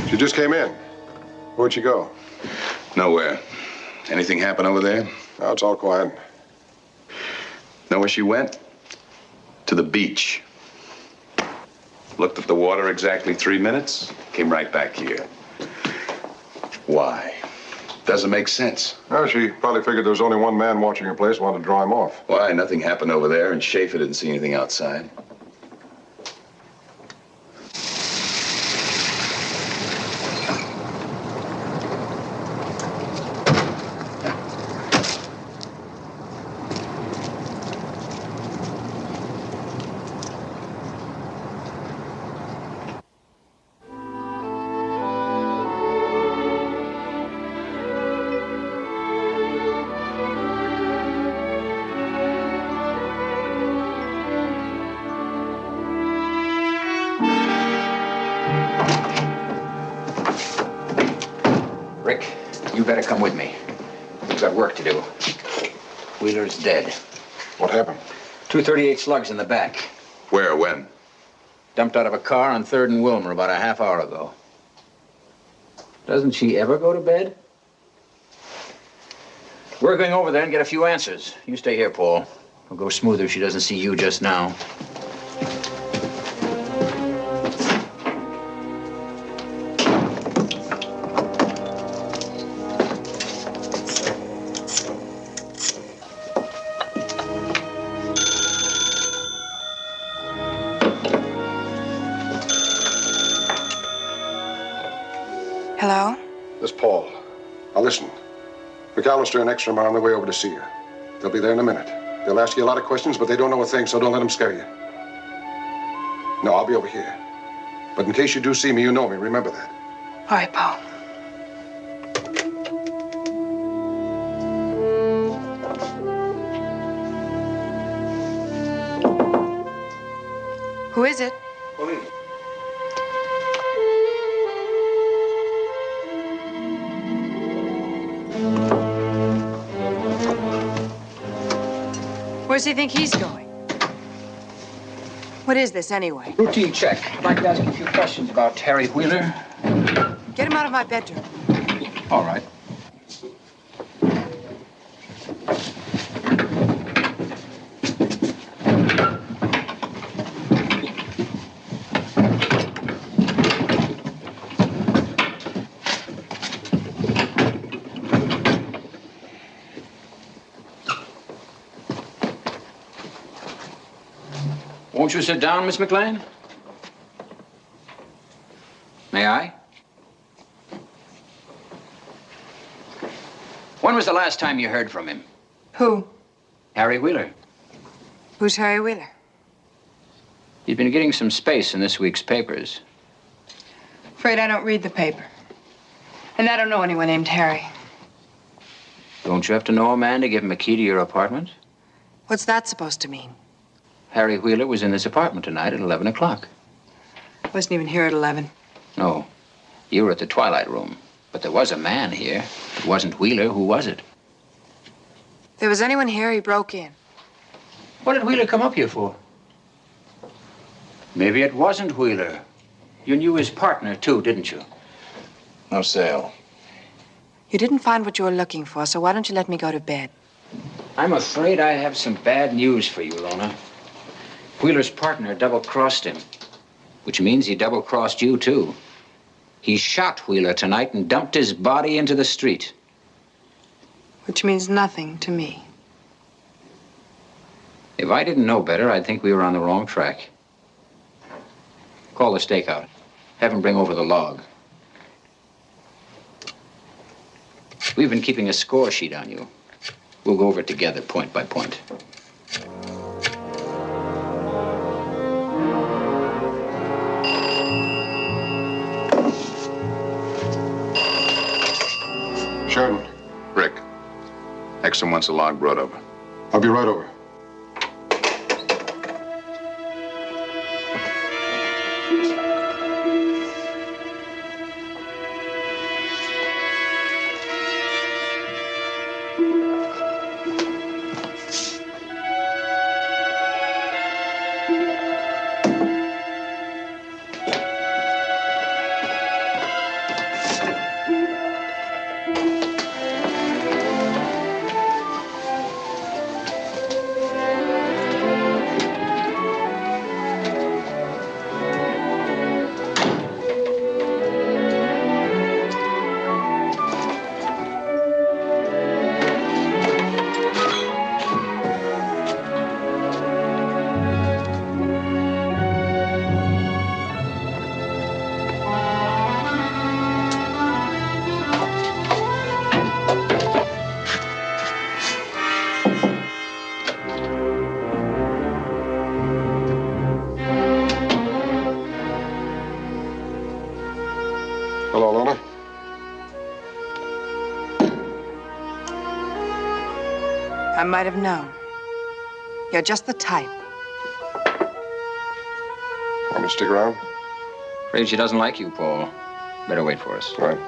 She just came in. Where'd she go? Nowhere. Anything happen over there? No, it's all quiet. Know where she went? To the beach. Looked at the water exactly 3 minutes, came right back here. Why? Doesn't make sense. No, she probably figured there was only one man watching her place, wanted to draw him off. Why? Nothing happened over there, and Schaefer didn't see anything outside. Come with me. We've got work to do. Wheeler's dead. What happened? 238 slugs in the back. Where? When? Dumped out of a car on 3rd and Wilmer about a half hour ago. Doesn't she ever go to bed? We're going over there and get a few answers. You stay here, Paul. It'll go smoother if she doesn't see you just now. Hello? This is Paul. Now listen. McAllister and Ekstrom are on their way over to see you. They'll be there in a minute. They'll ask you a lot of questions, but they don't know a thing, so don't let them scare you. No, I'll be over here. But in case you do see me, you know me. Remember that. All right, Paul. Who is it? Police. Where does he think he's going? What is this, anyway? Routine check. I'd like to ask you a few questions about Harry Wheeler. Get him out of my bedroom. All right. Won't you sit down, Miss McLean? May I? When was the last time you heard from him? Who? Harry Wheeler. Who's Harry Wheeler? He's been getting some space in this week's papers. Afraid I don't read the paper. And I don't know anyone named Harry. Don't you have to know a man to give him a key to your apartment? What's that supposed to mean? Harry Wheeler was in this apartment tonight at 11 o'clock. Wasn't even here at 11. No, you were at the Twilight Room. But there was a man here. It wasn't Wheeler. Who was it? If there was anyone here, he broke in. What did Wheeler come up here for? Maybe it wasn't Wheeler. You knew his partner, too, didn't you? No sale. You didn't find what you were looking for, so why don't you let me go to bed? I'm afraid I have some bad news for you, Lona. Wheeler's partner double-crossed him, which means he double-crossed you, too. He shot Wheeler tonight and dumped his body into the street. Which means nothing to me. If I didn't know better, I'd think we were on the wrong track. Call the stakeout. Have him bring over the log. We've been keeping a score sheet on you. We'll go over it together, point by point. Sheridan. Rick. Exum wants a log brought over. I'll be right over. Hello, Lona. I might have known. You're just the type. Want me to stick around? Afraid she doesn't like you, Paul. Better wait for us. All right.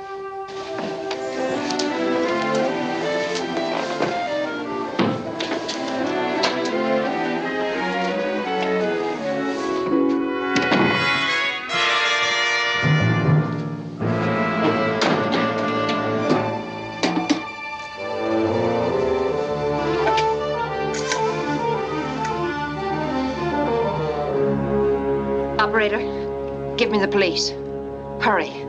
Give me the police. Hurry.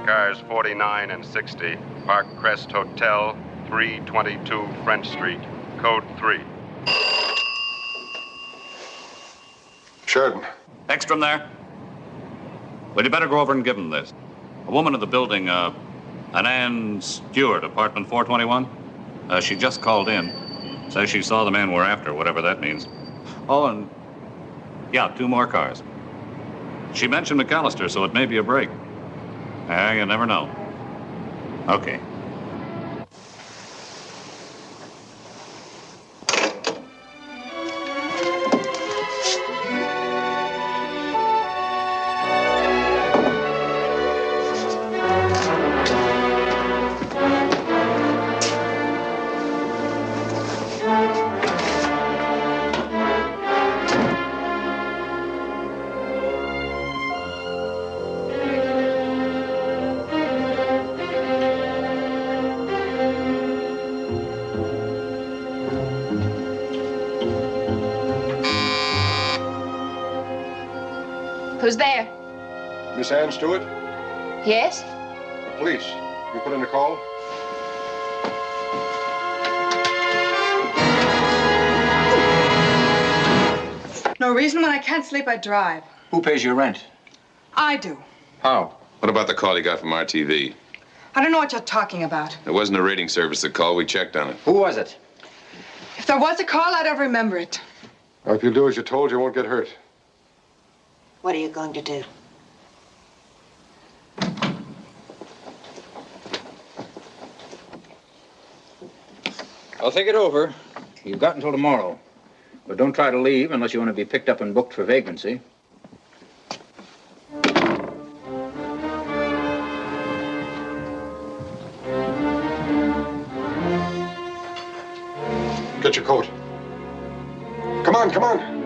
Cars 49 and 60, Park Crest Hotel, 322 French Street, code 3. Sheridan. Ekstrom there? Well, you better go over and give him this. A woman in the building, an Ann Stewart, apartment 421. She just called in. Says she saw the man we're after, whatever that means. Oh, and yeah, 2 more cars. She mentioned McAllister, so it may be a break. You never know. Okay. Who's there? Miss Ann Stewart? Yes? The police. You put in a call? No reason when I can't sleep, I drive. Who pays your rent? I do. How? What about the call you got from RTV? I don't know what you're talking about. It wasn't a rating service that called. We checked on it. Who was it? If there was a call, I'd ever remember it. Now, if you do as you're told, you won't get hurt. What are you going to do? I'll think it over. You've got until tomorrow. But don't try to leave unless you want to be picked up and booked for vagrancy. Get your coat. Come on, come on.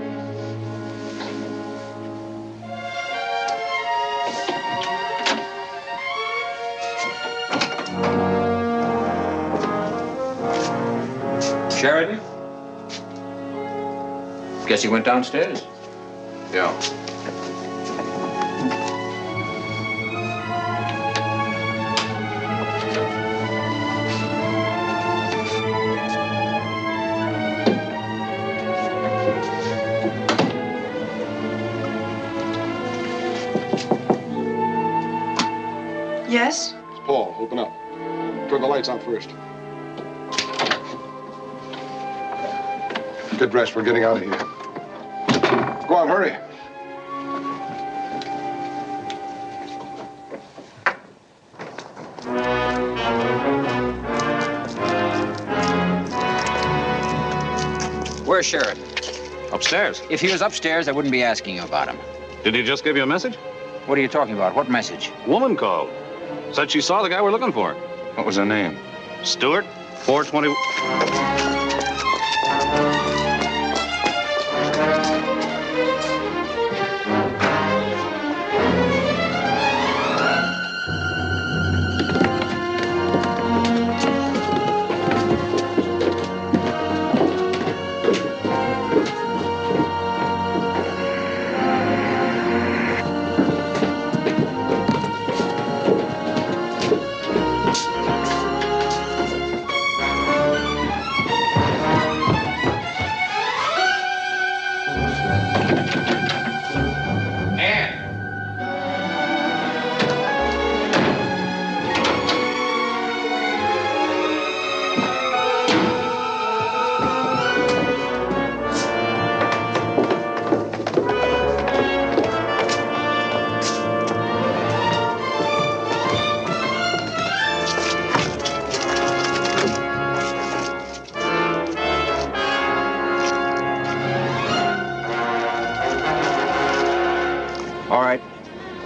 Sheridan? Guess he went downstairs. Yeah. Yes? It's Paul. Open up. Turn the lights on first. Get dressed. We're getting out of here. Go on, hurry. Where's Sheridan? Upstairs. If he was upstairs, I wouldn't be asking you about him. Did he just give you a message? What are you talking about? What message? Woman called. Said she saw the guy we're looking for. What was her name? Stewart, 420.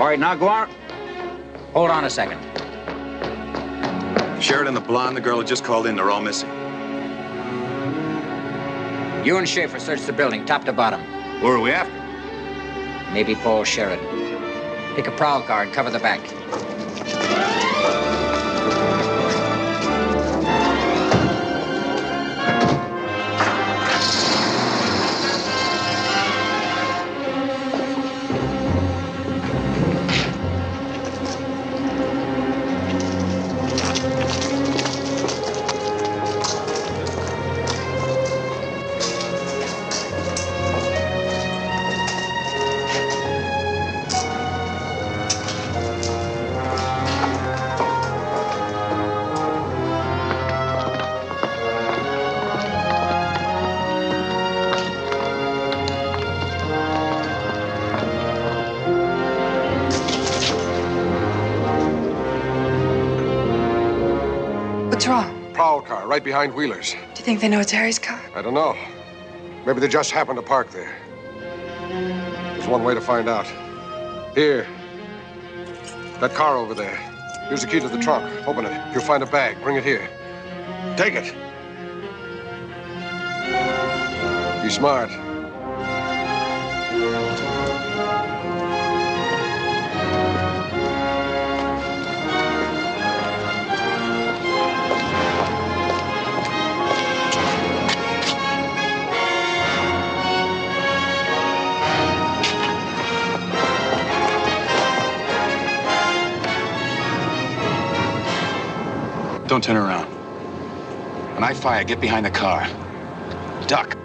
right, now go on. Hold on a second. Sheridan, the blonde, the girl who just called in, they're all missing. You and Schaefer search the building, top to bottom. Who are we after? Maybe Paul Sheridan. Pick a prowl car and cover the back. What's wrong? Prowl car, right behind Wheeler's. Do you think they know it's Harry's car? I don't know. Maybe they just happened to park there. There's one way to find out. Here. That car over there. Here's the key to the trunk. Open it. You'll find a bag. Bring it here. Take it. Be smart. Don't turn around. When I fire, get behind the car. Duck.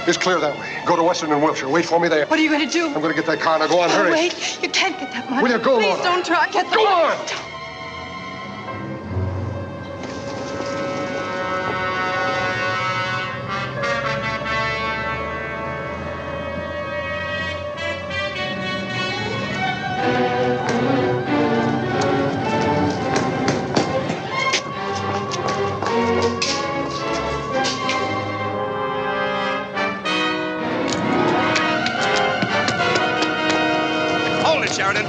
It's clear that way. Go to Western and Wilshire. Wait for me there. What are you going to do? I'm going to get that car. Now go on, hurry. Wait, you can't get that money. Will you go, Please Lona? don't try. Get the Go money. on! Hold it, Sheridan.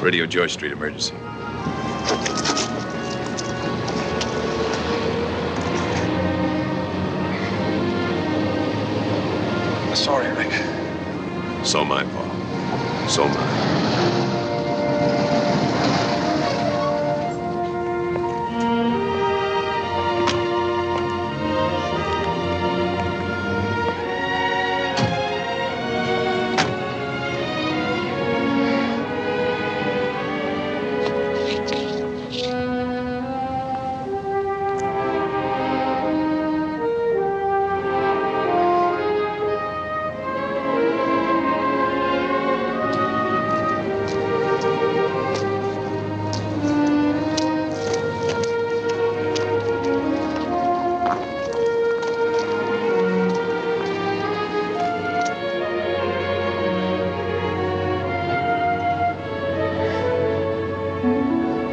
Radio George Street emergency. Sorry, Rick. So mine, Paul. So mine.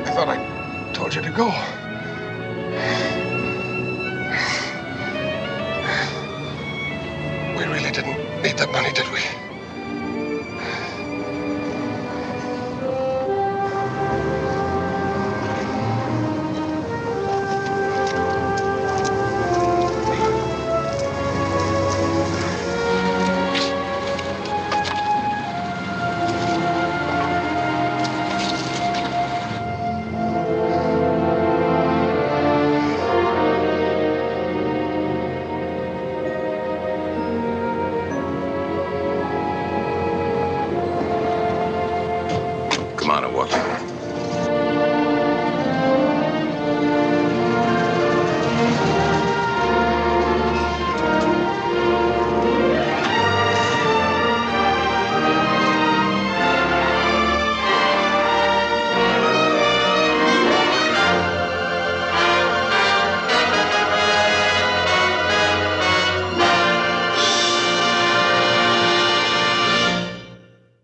I thought I told you to go. We really didn't need that money, did we? Come on and walk in.